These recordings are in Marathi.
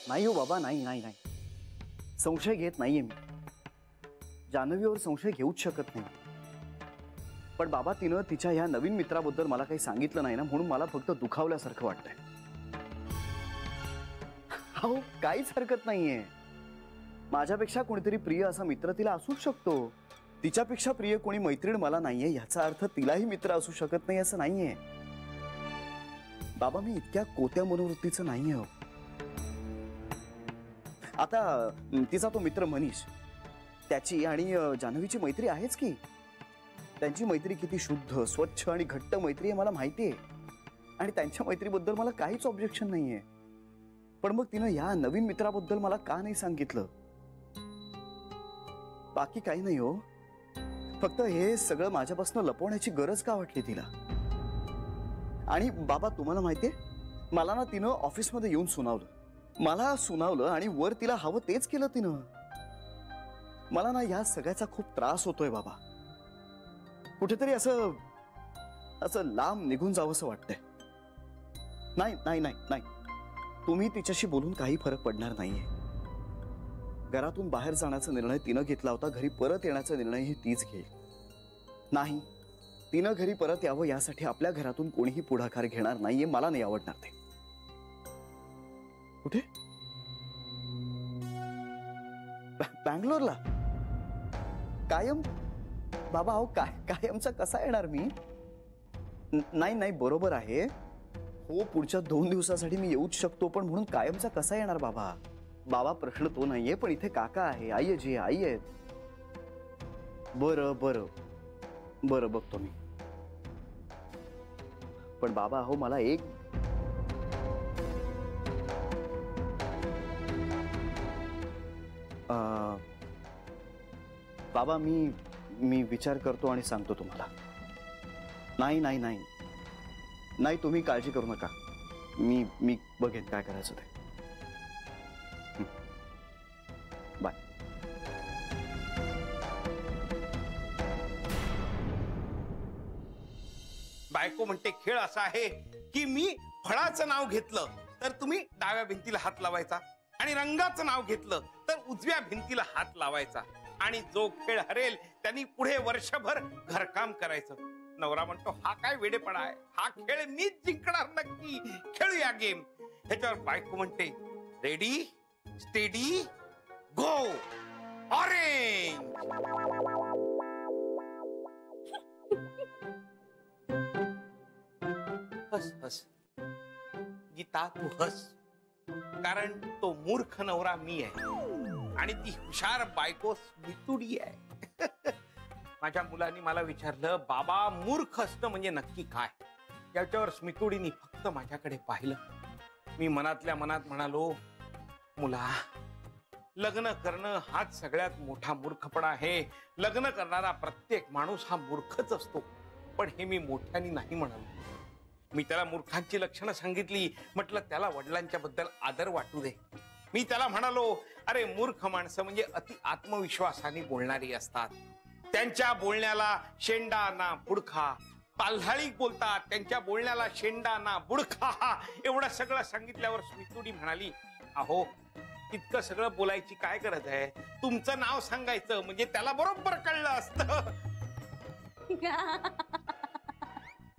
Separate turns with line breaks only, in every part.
नाही हो बाबा, नाही नाही नाही, संशय घेत नाहीये मी. जान्हवीवर संशय घेऊच शकत नाही. पण बाबा तिनं तिच्या ह्या नवीन मित्राबद्दल मला काही सांगितलं नाही ना, म्हणून मला फक्त दुखावल्यासारखं वाटतंय. अहो काहीच हरकत नाहीये. माझ्यापेक्षा कोणीतरी प्रिय असा मित्र तिला असूच शकतो. तिच्यापेक्षा प्रिय कोणी मैत्रीण मला नाहीये याचा अर्थ तिलाही मित्र असू शकत नाही असं नाहीये. बाबा मी इतक्या कोत्या मनोवृत्तीचं नाहीये हो. आता तिचा तो मित्र मनीष, त्याची आणि जान्हवीची मैत्री आहेच की. त्यांची मैत्री किती शुद्ध, स्वच्छ आणि घट्ट मैत्री आहे मला माहिती आहे. आणि त्यांच्या मैत्रीबद्दल मला काहीच ऑब्जेक्शन नाहीये. पण मग तिनं या नवीन मित्राबद्दल मला का नाही सांगितलं? बाकी काही नाही हो. फक्त हे सगळं माझ्यापासून लपवण्याची गरज का वाटली तिला? आणि बाबा तुम्हाला माहितीये, मला ना तिनं ऑफिसमध्ये येऊन सुनावलं. मला सुनावलं आणि वर तिला हवं तेच केलं तिनं. मला ना या सगळ्याचा खूप त्रास होतोय बाबा. कुठेतरी असं असं लांब निघून जावंसं वाटतंय. नाही नाही नाही नाही, तुम्ही तिच्याशी बोलून काही फरक पडणार नाहीये. घरातून बाहेर जाण्याचा निर्णय तिनं घेतला होता, घरी परत येण्याचा निर्णयही तीच घेईल. नाही, तिनं घरी परत यावं यासाठी आपल्या घरातून कोणीही पुढाकार घेणार नाहीये. मला नाही आवडणार ते. कुठे? बँगलोरला? कायम? बाबा अहो कायमचा कसा येणार मी? नाही नाही बरोबर आहे हो, पुढच्या 2 दिवसासाठी मी येऊच शकतो, पण म्हणून कायमचा कसा येणार बाबा? बाबा प्रश्न तो नाहीये, पण इथे काका आहे, आई आहे, जी आई आहेत. बरं बरं बरं बघतो मी. पण बाबा अहो मला एक बाबा मी विचार करतो आणि सांगतो तुम्हाला. नाही नाही नाही नाही, तुम्ही काळजी करू नका. मी बघेन काय करायचं ते. बाय.
बायको म्हणते खेळ असा आहे की मी फळाचं नाव घेतलं तर तुम्ही डाव्या भिंतीला हात लावायचा आणि रंगाचं नाव घेतलं तर उजव्या भिंतीला हात लावायचा आणि जो खेळ हरेल त्यांनी पुढे वर्षभर घरकाम करायचं. नवरा म्हणतो हा काय वेडेपणा आहे, हा खेळ मीच जिंकणार नक्की, खेळूया गेम. ह्याच्यावर बायको म्हणते रेडी स्टेडी गो ऑरेंज. हस हस गीता, तू हस, कारण तो मूर्ख नवरा मी आहे आणि ती हुशार बायको स्मितुडी आहे. माझ्या मुलांनी मला विचारलं बाबा मूर्ख असणं म्हणजे नक्की काय? याच्यावर स्मितुडीनी फक्त माझ्याकडे पाहिलं. मी मनातल्या मनात म्हणालो मुला, लग्न करणं हाच सगळ्यात मोठा मूर्खपणा आहे. लग्न करणारा प्रत्येक माणूस हा मूर्खच असतो. पण हे मी मोठ्यानी नाही म्हणालो. मी त्याला मूर्खांची लक्षणं सांगितली. म्हटलं त्याला वडिलांच्या बद्दल आदर वाटू दे. मी त्याला म्हणालो अरे मूर्ख माणसं म्हणजे अति आत्मविश्वासाने बोलणारी असतात. त्यांच्या बोलण्याला शेंडा ना बुडखा, पाल्हाळी बोलतात, त्यांच्या बोलण्याला शेंडा ना बुडखा. एवढं सगळं सांगितल्यावर स्मितुडी म्हणाली अहो इतकं सगळं बोलायची काय गरज आहे? तुमचं नाव सांगायचं म्हणजे त्याला बरोबर कळलं असतं.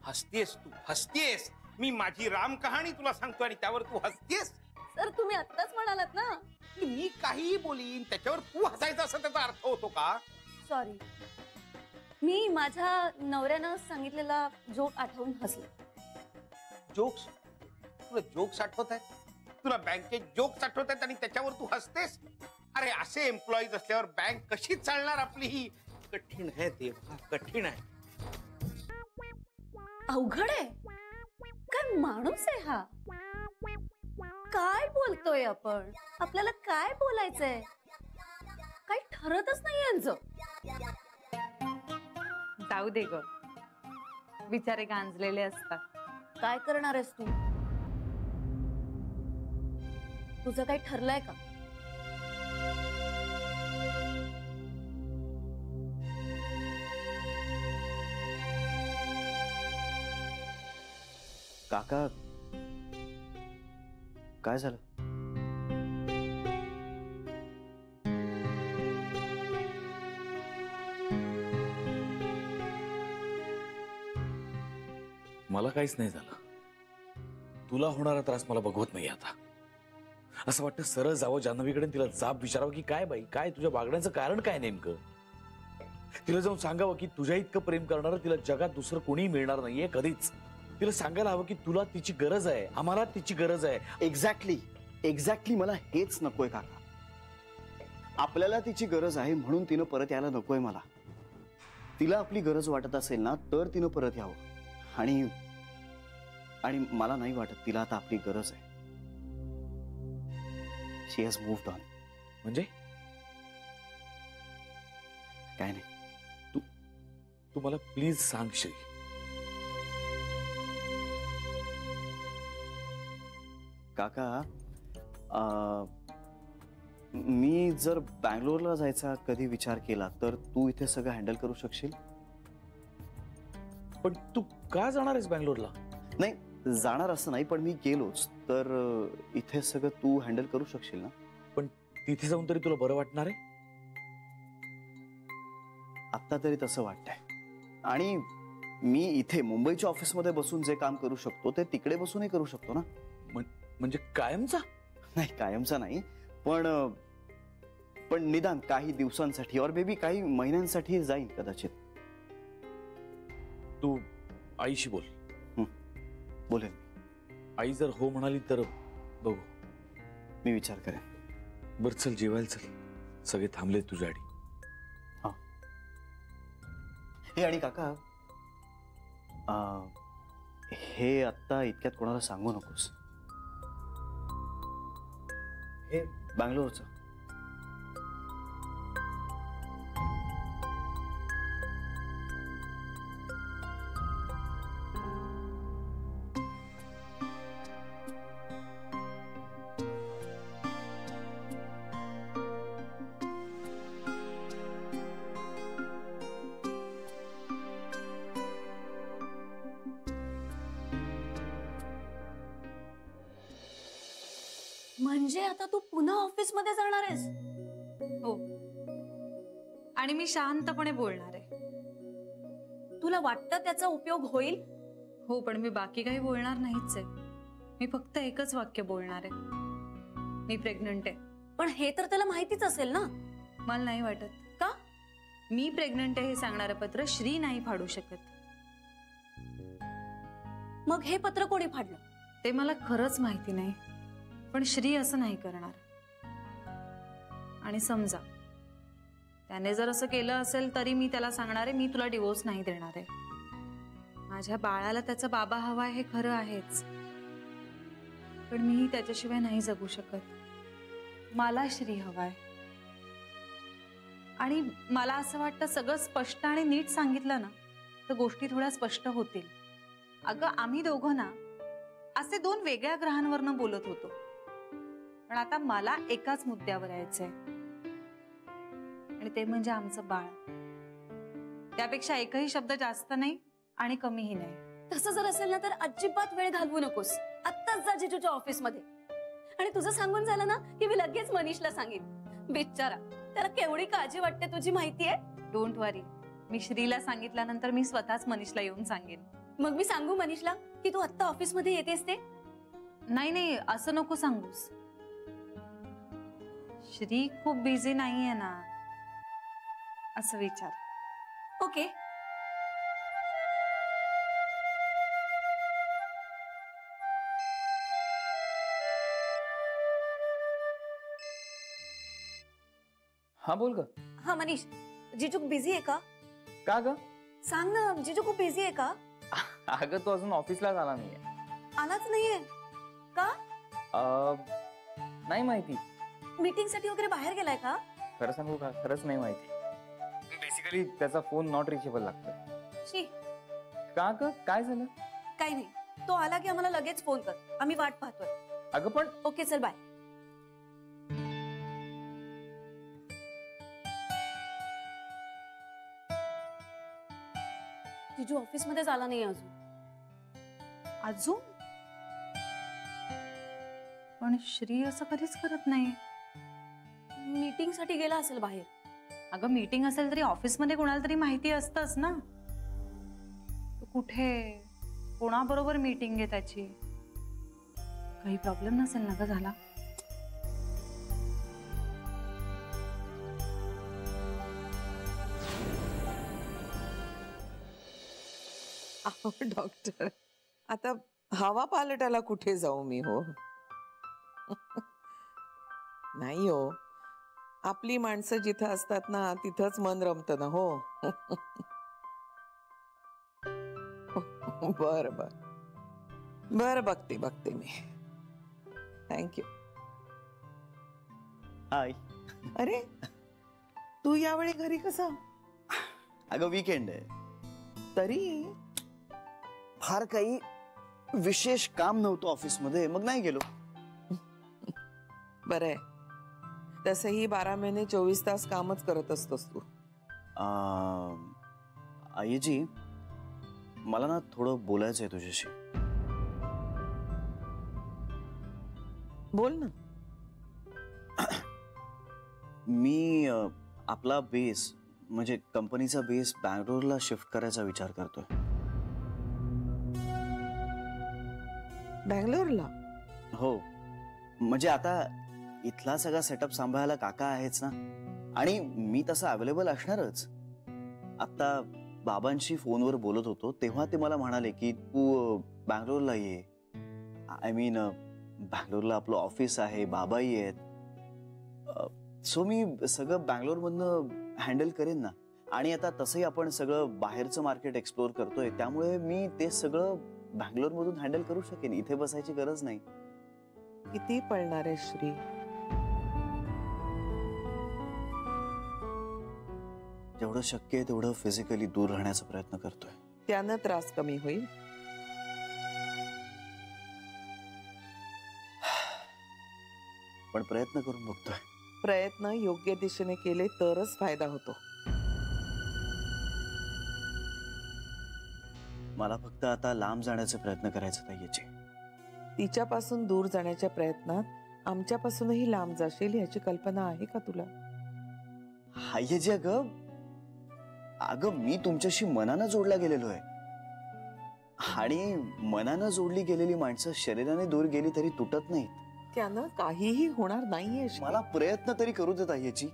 हसतेस तू, हसतेस. मी माझी राम कहाणी तुला सांगतो आणि त्यावर तू हसतेस.
सर तुम्ही आत्ताच म्हणालात ना
की मी काहीही बोलीन त्याच्यावर तू हसायचं असं त्याचा अर्थ होतो का?
सॉरी, मी माझ्या नवऱ्यानं सांगितलेला जोक आठवून हसले.
जोक्स? तुला जोक्स आठवत आहेत? तुला बँकेत जोक्स आठवत आहेत आणि त्याच्यावर तू हसतेस? अरे असे एम्प्लॉईज असल्यावर बँक कशी चालणार आपली? ही कठीण आहे देवा, कठीण आहे.
अवघड आहे. काय माणूस आहे हा? काय बोलतोय आपण? आपल्याला काय बोलायचंय? काही ठरतच नाही यांचं.
जाऊ दे ग, बिचारे गांजलेले असतात.
काय करणार आहेस तू? तुझं काही ठरलंय का?
काका काय झालं?
मला काहीच नाही झालं. तुला होणारा त्रास मला बघवत नाही आता. असं वाटतं सरळ जावं जान्हवीकडे, तिला जाब विचारावं की काय बाई, काय तुझ्या वागण्याचं कारण काय नेमकं. तिला जाऊन सांगावं की तुझ्या इतकं प्रेम करणारं तिला जगात दुसरं कोणीही मिळणार नाहीये कधीच. तिला सांगायला हवं की तुला तिची गरज आहे, आम्हाला तिची गरज आहे.
एक्झॅक्टली मला हेच नकोय काका. आपल्याला तिची गरज आहे म्हणून तिनं परत यायला नकोय मला. तिला आपली गरज वाटत असेल ना तर तिनं परत यावं. आणि मला नाही वाटत तिला आता आपली गरज आहे. शी हॅज मूव्ड ऑन.
म्हणजे
काय नाही.
तू मला प्लीज सांग श्री.
काका, मी जर बँगलोरला जायचा कधी विचार केला तर तू इथे सगळं हँडल करू शकशील?
पण तू का जाणार आहेस बँगलोरला?
नाही जाणार असं नाही, पण मी गेलोच तर इथे सगळं तू हँडल करू शकशील ना?
पण तिथे जाऊन तरी तुला बरं वाटणार आहे?
आत्ता तरी तसं वाटतंय. आणि मी इथे मुंबईच्या ऑफिसमध्ये बसून जे काम करू शकतो ते तिकडे बसूनही करू शकतो ना.
म्हणजे कायमचा?
नाही कायमचा नाही, पण निदान काही दिवसांसाठी और बेबी काही महिन्यांसाठी जाईन कदाचित.
तू आईशी बोल.
बोलेन.
आई जर हो म्हणाली तर बघू.
मी विचार करेन.
बर चल जेवायला चल, सगळे थांबले तुझ्यासाठी.
हा हे आणि काका, हे आत्ता इतक्यात कोणाला सांगू नकोस. हे बँगलोरचं.
म्हणजे आता तू पुन्हा ऑफिस मध्ये जाणार आहेस?
हो, आणि मी शांतपणे बोलणार आहे.
तुला वाटतं त्याचा उपयोग होईल?
हो, पण मी बाकी काही बोलणार नाहीच आहे. मी फक्त एकच वाक्य बोलणार आहे, मी प्रेग्नंट आहे.
पण हे तर त्याला माहितीच असेल ना.
मला नाही वाटत.
का?
मी प्रेग्नंट आहे हे सांगणारं पत्र श्री नाही फाडू शकत.
मग हे पत्र कोणी फाडलं?
ते मला खरंच माहिती नाही, पण श्री असं नाही करणार. आणि समजा त्याने जर असं केलं असेल तरी मी त्याला सांगणार आहे, मी तुला डिवोर्स नाही देणार आहे. माझ्या बाळाला त्याचा बाबा हवाय हे खरं आहेच, पण मीही त्याच्याशिवाय नाही जगू शकत. मला श्री हवाय. आणि मला असं वाटतं सगळं स्पष्ट आणि नीट सांगितलं ना तर गोष्टी थोड्या स्पष्ट होतील. अगं आम्ही दोघं ना असे दोन वेगळ्या ग्रहांवरनं बोलत होतो, पण आता मला एकाच मुद्द्यावर यायचंय, आणि ते म्हणजे आमचं बाळ. त्यापेक्षा एकही शब्द जास्त नाही आणि कमीही नाही.
तसं जर असेल ना तर अजिबात वेळ घालवू नकोस. आत्ताच जा जिजूच्या ऑफिस मध्ये. आणि तुझं सांगून झालं ना की मी लगेच मनीषला सांगेन. बिचारा, त्याला केवढी काळजी वाटते तुझी माहितीये.
डोंट वरी, मी श्रीला सांगितल्यानंतर मी स्वतःच मनीषला येऊन सांगेन.
मग मी सांगू मनीषला की तू आत्ता ऑफिस मध्ये येतेस ते?
नाही नाही, असं नको सांगूस. श्री खूप बिझी नाहीये ना, असं विचार.
ओके.
हा बोल ग.
हा मनीष, जिजू बिझी आहे का?
का ग?
सांग ना, जिजू खूप बिझी आहे का?
अगं तो अजून ऑफिसला आला नाहीये.
आलाच नाहीये का?
नाही माहिती.
मीटिंग साठी वगैरे बाहेर गेलाय का?
खरं सांगू का, खरंच नाही माहिती. बेसिकली त्याचा फोन नॉट रिचेबल लागतो.
शी.
का ग, काय झालं?
काही नाही, तो आला की आम्हाला लगेच फोन कर, आम्ही वाट पाहतोय.
अगं पण
ओके चल बाय. जिजू ऑफिस मध्ये आला नाही अजून.
अजून? पण श्री असं कधीच करत नाही.
मीटिंग साठी गेला असेल बाहेर.
अगं मीटिंग असेल तरी ऑफिस मध्ये कोणाला तरी माहिती असतंच ना. तो कुठे कोणाबरोबर मीटिंग आहे त्याची? काही प्रॉब्लेम नसेल ना ग झाला?
अहो डॉक्टर, आता हवा पालटाला कुठे जाऊ मी हो? नाही हो, आपली माणसं जिथं असतात ना तिथंच मन रमतं ना हो. बर बर बर, बघते मी. थँक्यू.
हाय.
अरे तू यावेळी घरी कसा?
अगं वीकेंड आहे.
तरी
फार काही विशेष काम नव्हतं ऑफिसमध्ये, मग नाही गेलो.
बरं आहे. तसंही 12 महिने 24 तास कामच करत असतोस तू.
आईजी, मला ना थोडं बोलायचं आहे तुझ्याशी.
बोल ना.
मी आपला बेस म्हणजे कंपनीचा बेस बँगलोरला शिफ्ट करायचा विचार करतोय.
बँगलोरला?
हो, म्हणजे आता इथला सगळा सेटअप सांभाळायला काका आहेच ना, आणि मी तसा अवेलेबल असणारच. आता बाबांशी फोनवर बोलत होतो तेव्हा ते मला म्हणाले की तू बँगलोरला ये. आय मीन बँगलोरला आपलं ऑफिस आहे, बाबाही आहेत. सो मी सगळं बँगलोरमधनं हँडल करेन ना. आणि आता तसंही आपण सगळं बाहेरचं मार्केट एक्सप्लोर करतोय, त्यामुळे मी ते सगळं बँगलोरमधून हँडल करू शकेन. इथे बसायची गरज नाही.
किती पळणार आहे श्री?
जेवढं शक्य आहे तेवढं फिजिकली दूर राहण्याचा प्रयत्न करतोय.
त्यानं त्रास कमी होईल.
पण प्रयत्न करून बघतोय.
प्रयत्न योग्य दिशेने केले तरच फायदा होतो.
मला फक्त आता लांब जाण्याचा प्रयत्न करायचा नाहीये.
तिच्यापासून दूर जाण्याच्या प्रयत्नात आमच्यापासूनही लांब जाशील याची कल्पना आहे का तुला?
हाय जी, अगं मी तुमच्याशी मनानं जोडला गेलेलो आहे, आणि मनानं जोडली गेलेली माणसं शरीराने दूर गेली तरी तुटत नाहीत.
त्यानं काहीही होणार नाहीये.
मला प्रयत्न तरी करू देत आयजी.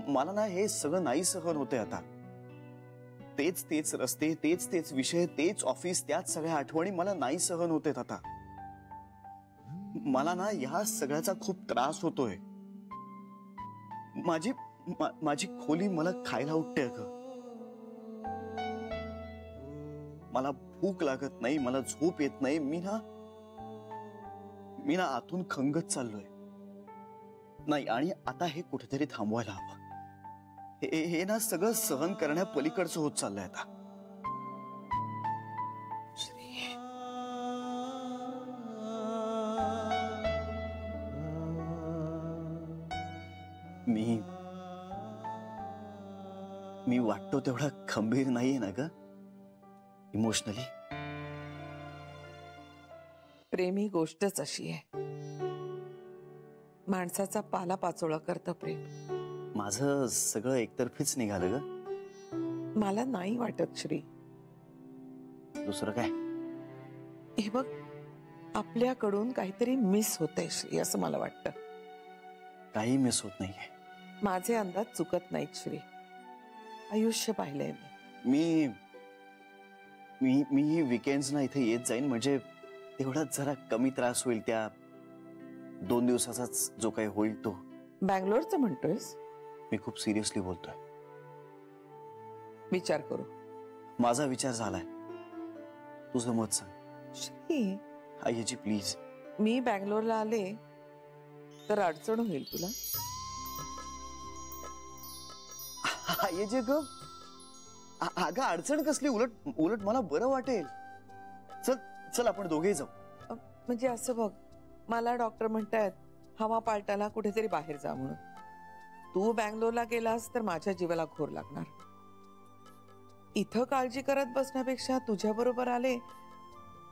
मला ना हे सगळं नाही सहन होते आता. तेच रस्ते, तेच विषय, तेच ऑफिस, त्याच सगळ्या आठवणी मला नाही सहन होतेत आता. मला ना या सगळ्याचा खूप त्रास होतोय. माझी खोली मला खायला उठते अगं. मला भूक लागत नाही, मला झोप येत नाही. मी ना आतून खंगत चाललोय. नाही, आणि आता हे कुठेतरी थांबवायला हवं. हे ना सगळं सहन करण्या पलीकडचं होत चाललंय आता. मी वाटतो तेवढा खंबीर नाहीये ना ग इमोशनली.
प्रेम ही गोष्टच अशी आहे. माणसाचा पाला पाचोळा करतं प्रेम.
माझं सगळं एकतर्फीच निघालं ग.
मला नाही वाटत श्री.
दुसरं काय?
हे बघ, आपल्याकडून काहीतरी मिस होतंय श्री, असं मला वाटतं.
काही मिस होत नाहीये.
माझे अंदाज चुकत नाहीत श्री. आयुष्य पाहिलंय मी.
मी ही विकेंड्स ना इथे येत जाईन, म्हणजे तेवढाच जरा कमी त्रास होईल. त्या 2 दिवसाचाच जो काही होईल तो.
बँगलोरचं म्हणतोयस?
मी खूप सिरियसली बोलतोय.
विचार करू.
माझा विचार झालाय. तुझं मत सांग
श्री.
आईजी प्लीज.
मी बँगलोरला आले तर अडचण होईल तुला?
आईजी ग, अगं अडचण कसली? उलट मला बरं वाटेल. चल आपण दोघेही जाऊ.
म्हणजे असं बघ, मला डॉक्टर म्हणतायत हवा पालटाला कुठेतरी बाहेर जा म्हणून. तू बँगलोरला गेलास तर माझ्या जीवाला घोर लागणार. इथं काळजी करत बसण्यापेक्षा तुझ्या बरोबर आले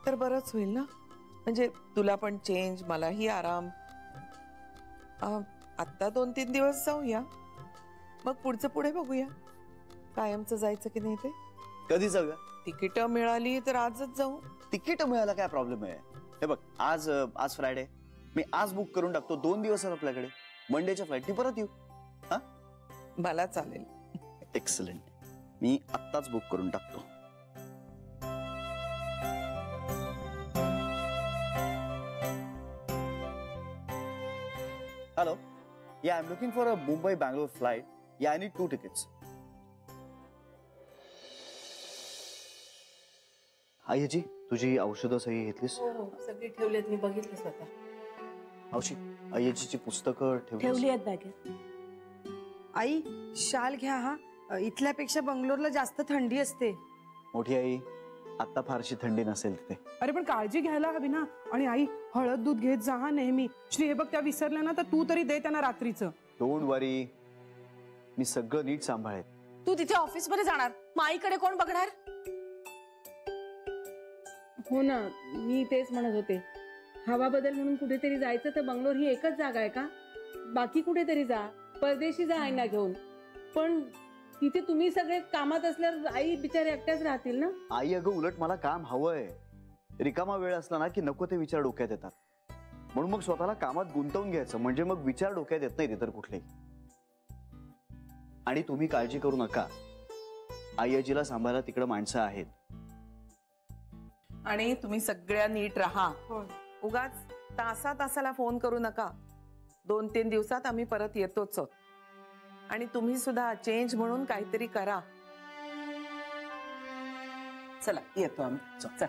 तर बरंच होईल ना. म्हणजे तुला पण चेंज, मलाही आराम. आत्ता 2-3 दिवस जाऊया, मग पुढचं पुढे बघूया. कायमचं जायचं की नाही ते.
कधी जाऊया
तिकीट मिळाली तर आजच जाऊ.
तिकीट मिळायला काय प्रॉब्लेम आहे? हे बघ, आज आज फ्रायडे, मी आज बुक करून टाकतो. 2 दिवस आहेत आपल्याकडे. मंडेच्या फ्लाईटनी परत येऊ. हा,
मला चालेल.
एक्सलंट. मी आत्ताच बुक करून टाकतो. हॅलो, या I am looking for a Mumbai Bangalore flight. या आय नीड 2 tickets. आईजी, तुझी औषधं सही घेतलीस?
हो, सगळी ठेवलीत, मी बघितलं स्वतः.
औषधी आईजीची पुस्तकं
ठेवली आहेत बॅगेत.
आई, शाल घ्या हा. इथल्यापेक्षा बंगलोरला जास्त थंडी असते.
मोठी आई, आता फारशी थंडी नसेल तिथे.
अरे पण काळजी घ्यायला हवी ना. आणि आई, हळद दूध घेत जा हा नेहमी. श्री, हे बघ, त्या विसरल्या ना तर तू तरी दे त्यांना रात्रीचं.
डोंट वरी, मी सगळं नीट सांभाळेन.
तू तिथे ऑफिस मध्ये जाणार, माईकडे कोण बघणार?
हो ना, मी तेच म्हणत होते. हवा बदल म्हणून कुठेतरी जायचं तर बंगलोर ही एकच जागा आहे का? बाकी कुठेतरी जा, परदेशी जा आईना घेऊन. पण तिथे तुम्ही सगळे कामात असल्यावर आई बिचारे एकट्याच राहतील ना.
आई, अगं उलट मला काम हवंय. रिकामा वेळ असला ना की नको ते विचार डोक्यात येतात. म्हणून मग स्वतःला कामात गुंतवून घ्यायचं, म्हणजे मग विचार डोक्यात येत नाही तर कुठलेही. आणि तुम्ही काळजी करू नका, आई आजीला सांभाळायला तिकडे माणसं आहेत.
आणि तुम्ही सगळ्या नीट राहा. उगाच तासाला फोन करू नका. 2-3 दिवसात आम्ही परत येतोच. आणि तुम्ही सुद्धा चेंज म्हणून काहीतरी करा. चला येतो आम्ही. चल.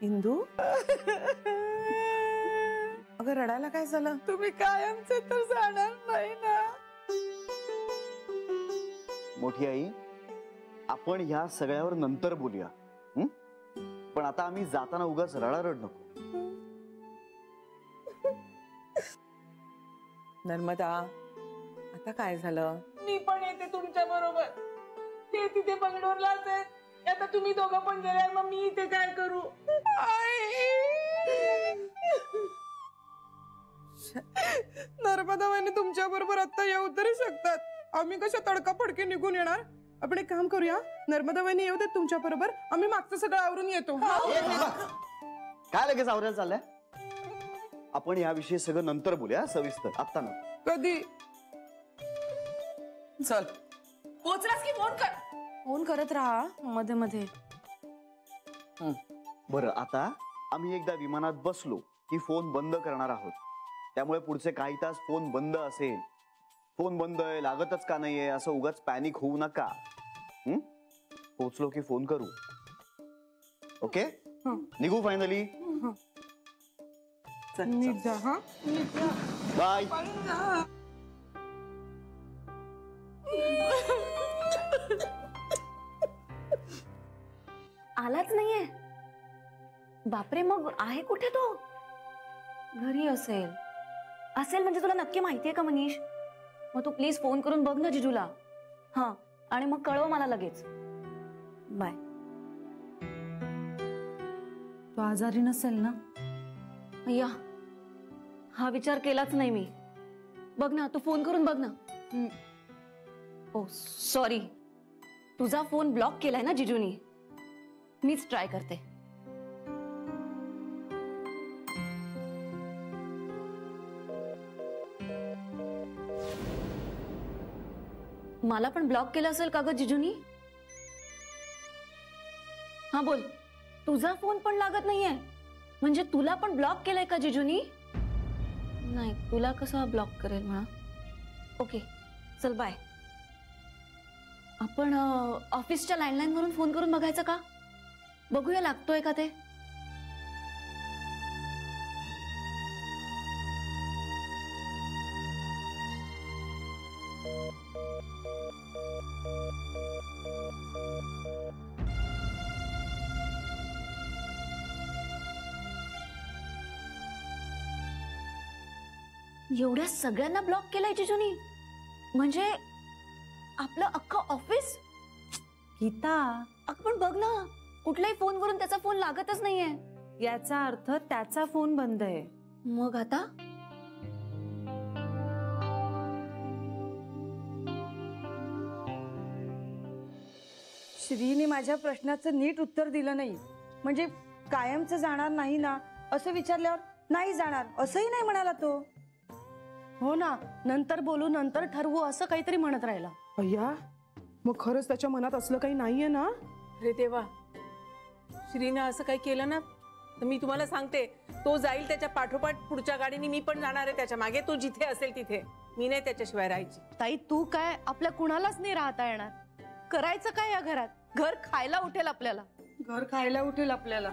इंदू, अगं रडायला काय झालं?
तुम्ही कायमचे तर जाणार नाही ना.
मोठी आई, आपण ह्या सगळ्यावर नंतर बोलूया. पण आता आम्ही जाताना उगाच रडारड नको.
नर्मदा, आता काय झालं?
मी पण येते तुमच्या बरोबर. ते तिथे बंगलोरलाच आहेत. आता तुम्ही दोघं पण गेल्यावर मग मी इथे काय करू?
नर्मदा वहिनी तुमच्या बरोबर आता येऊ तरी शकतात. आम्ही कशा तडकाफडके निघून येणार? आपण एक काम करूया, नर्मदा वहिनी येऊ देत तुमच्या बरोबर. आम्ही मागचं सगळं आवरून येतो.
काय लगेच आवरायला चाललंय? आपण याविषयी सगळं नंतर बोलूया, सविस्तर. आता ना.
कधी?
चल.
पोहोचलास की फोन कर.
फोन करत राहा मध्ये मध्ये.
बरं, आता आम्ही एकदा विमानात बसलो की फोन बंद करणार आहोत. त्यामुळे पुढचे काही तास फोन बंद असेल. फोन बंद आहे, लागतच का नाहीये असं उगाच पॅनिक होऊ नका. पोहोचलो की फोन करू. ओके, निघू फायनली.
नीट जा हा.
बाय.
आलाच नाहीये. बापरे, मग आहे कुठे तो? घरी असेल. असेल म्हणजे तुला नक्की माहितीये का मनीष? मग तू प्लीज फोन करून बघ ना जिजूला. हा, आणि मग कळव मला लगेच. बाय.
तो आजारी नसेल ना?
अय्या, हा विचार केलाच नाही मी. बघ ना, तू फोन करून बघ ना. ओ सॉरी, तुझा फोन ब्लॉक केलाय ना जिजूनी. मीच ट्राय करते. मला पण ब्लॉक केलं असेल का ग जिजूनी? हा बोल. तुझा फोन पण लागत नाहीये म्हणजे तुला पण ब्लॉक केलाय का जिजूनी? नाही, तुला कसा ब्लॉक करेल म्हणा. ओके, चल बाय. आपण ऑफिसच्या लँडलाईन वरून फोन करून बघायचं का? बघूया लागतोय का ते. एवढ्या सगळ्यांना ब्लॉक केलंय जिजूनी? म्हणजे आपलं अख्खं ऑफिस?
गीता,
आपण बघ ना, कुठल्याही फोनवरून त्याचा फोन लागतच नाहीये.
याचा अर्थ त्याचा फोन बंद आहे.
मग आता?
श्रीने माझ्या प्रश्नाचं नीट उत्तर दिलं नाही. म्हणजे कायमचं जाणार नाही ना असं विचारल्यावर नाही जाणार असंही नाही म्हणाला तो.
हो ना, नंतर बोलू, नंतर ठरवू असं काहीतरी म्हणत राहिला.
अय्या, मग खरंच त्याच्या मनात असलं काही नाहीये ना?
अरे देवा, श्रीनं असं काही केलं ना तर मी तुम्हाला सांगते, तो जाईल त्याच्या पाठोपाठ पुढच्या गाडीने, मी पण जाणार आहे त्याच्या मागे. तो जिथे असेल तिथे, मी नाही त्याच्याशिवाय राहायची.
ताई तू काय, आपल्या कुणालाच नाही राहता येणार. करायचं काय या घरात? घर खायला उठेल आपल्याला.
घर खायला उठेल आपल्याला.